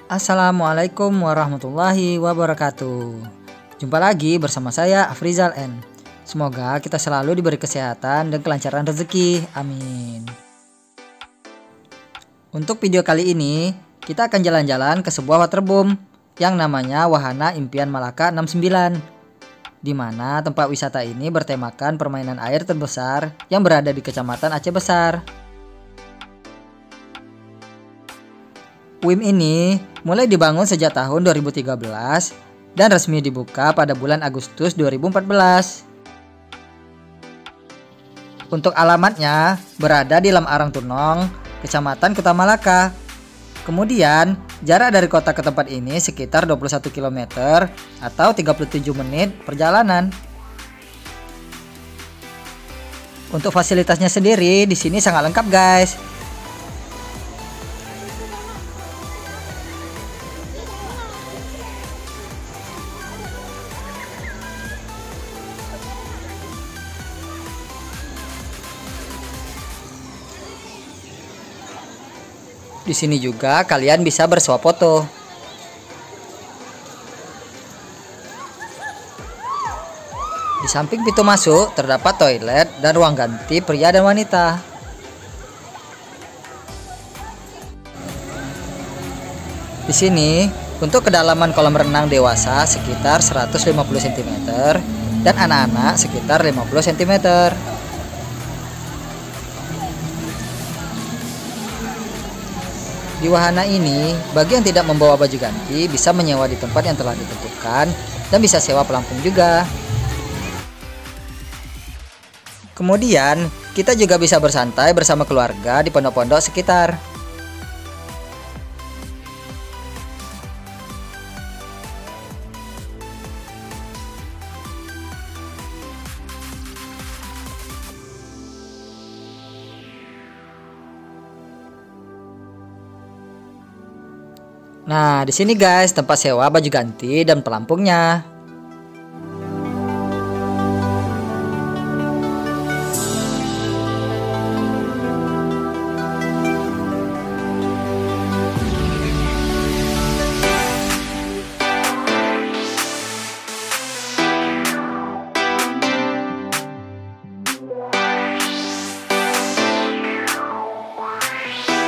Assalamualaikum warahmatullahi wabarakatuh. Jumpa lagi bersama saya Afrizal N. Semoga kita selalu diberi kesehatan dan kelancaran rezeki. Amin. Untuk video kali ini, kita akan jalan-jalan ke sebuah waterboom yang namanya Wahana Impian Malaka 69. Di mana tempat wisata ini bertemakan permainan air terbesar yang berada di Kecamatan Aceh Besar. WIM ini mulai dibangun sejak tahun 2013 dan resmi dibuka pada bulan Agustus 2014. Untuk alamatnya berada di Lam Arang Tunong, Kecamatan Kuta Malaka. Kemudian jarak dari kota ke tempat ini sekitar 21 km atau 37 menit perjalanan. Untuk fasilitasnya sendiri di sini sangat lengkap, guys. Di sini juga kalian bisa bersuah foto. Di samping pintu masuk terdapat toilet dan ruang ganti pria dan wanita. Di sini untuk kedalaman kolam renang dewasa sekitar 150 cm dan anak-anak sekitar 50 cm. Di wahana ini, bagi yang tidak membawa baju ganti bisa menyewa di tempat yang telah ditentukan dan bisa sewa pelampung juga. Kemudian, kita juga bisa bersantai bersama keluarga di pondok-pondok sekitar. Nah, di sini guys, tempat sewa baju ganti dan pelampungnya.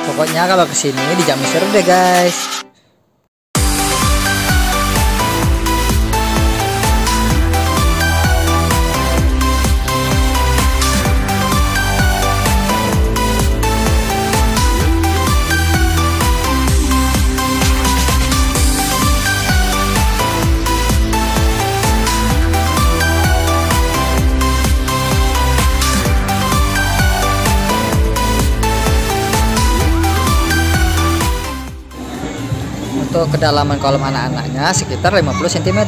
Pokoknya kalau kesini dijamin seru deh, guys. Untuk kedalaman kolam anak-anaknya sekitar 50 cm.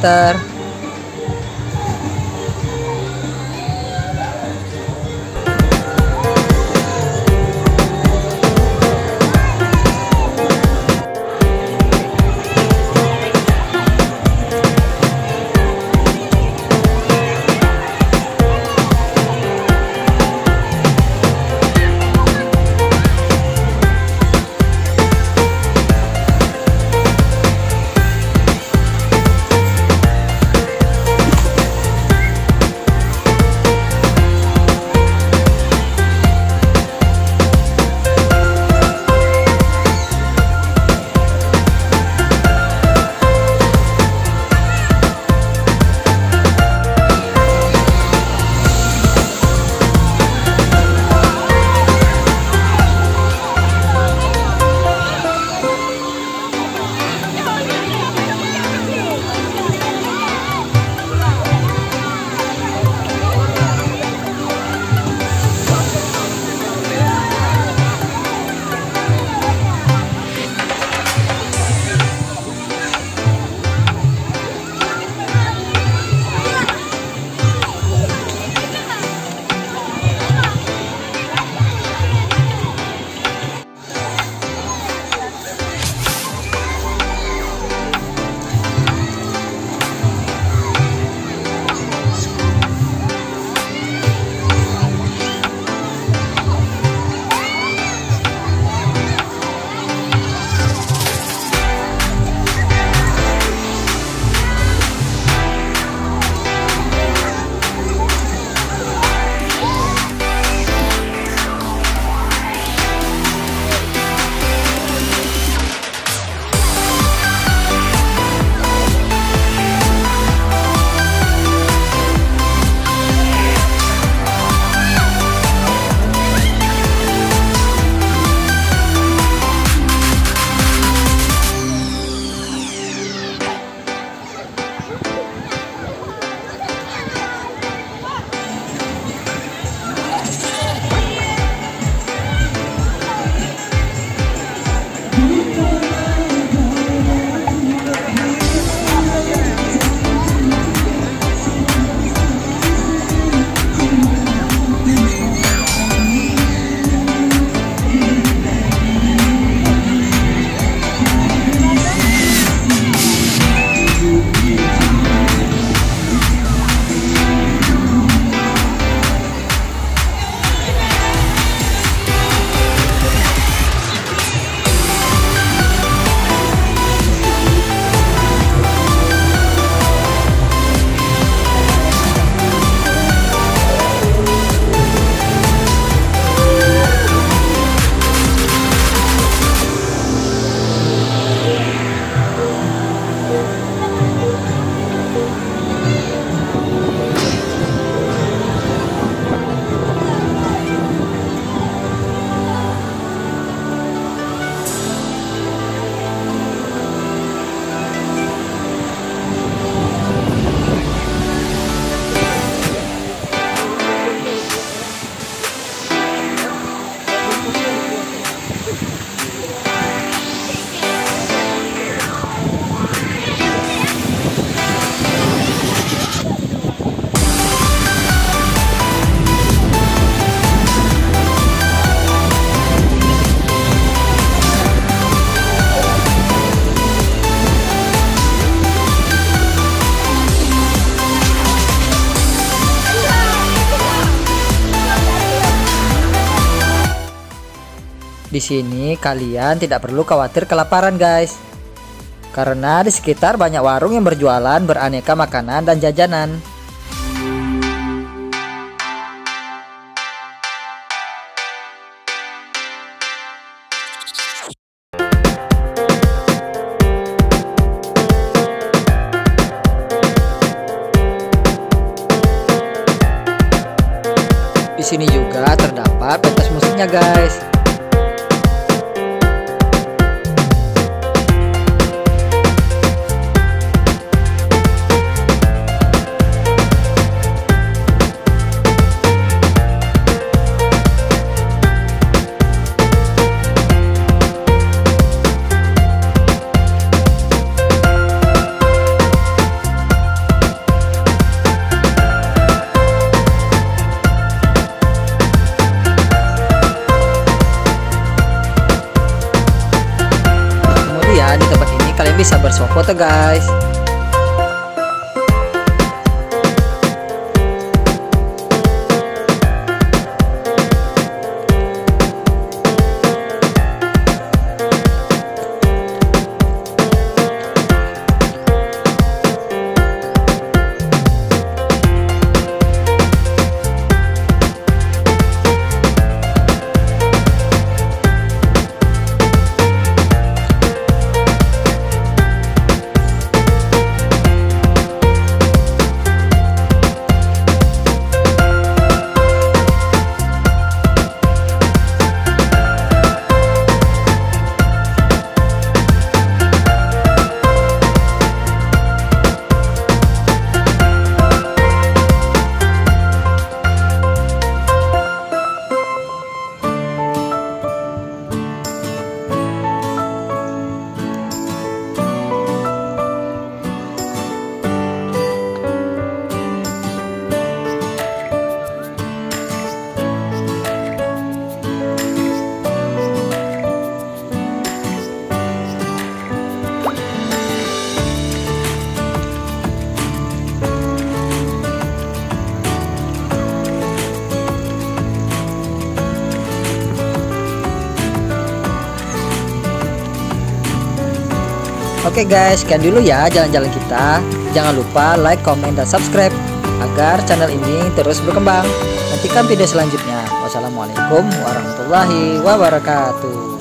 Di sini kalian tidak perlu khawatir kelaparan guys, karena di sekitar banyak warung yang berjualan beraneka makanan dan jajanan. Di sini juga terdapat pentas musiknya guys. Di tempat ini kalian bisa bersuap foto guys. Oke guys, sekian dulu ya jalan-jalan kita. Jangan lupa like, comment, dan subscribe agar channel ini terus berkembang. Nantikan video selanjutnya. Wassalamualaikum warahmatullahi wabarakatuh.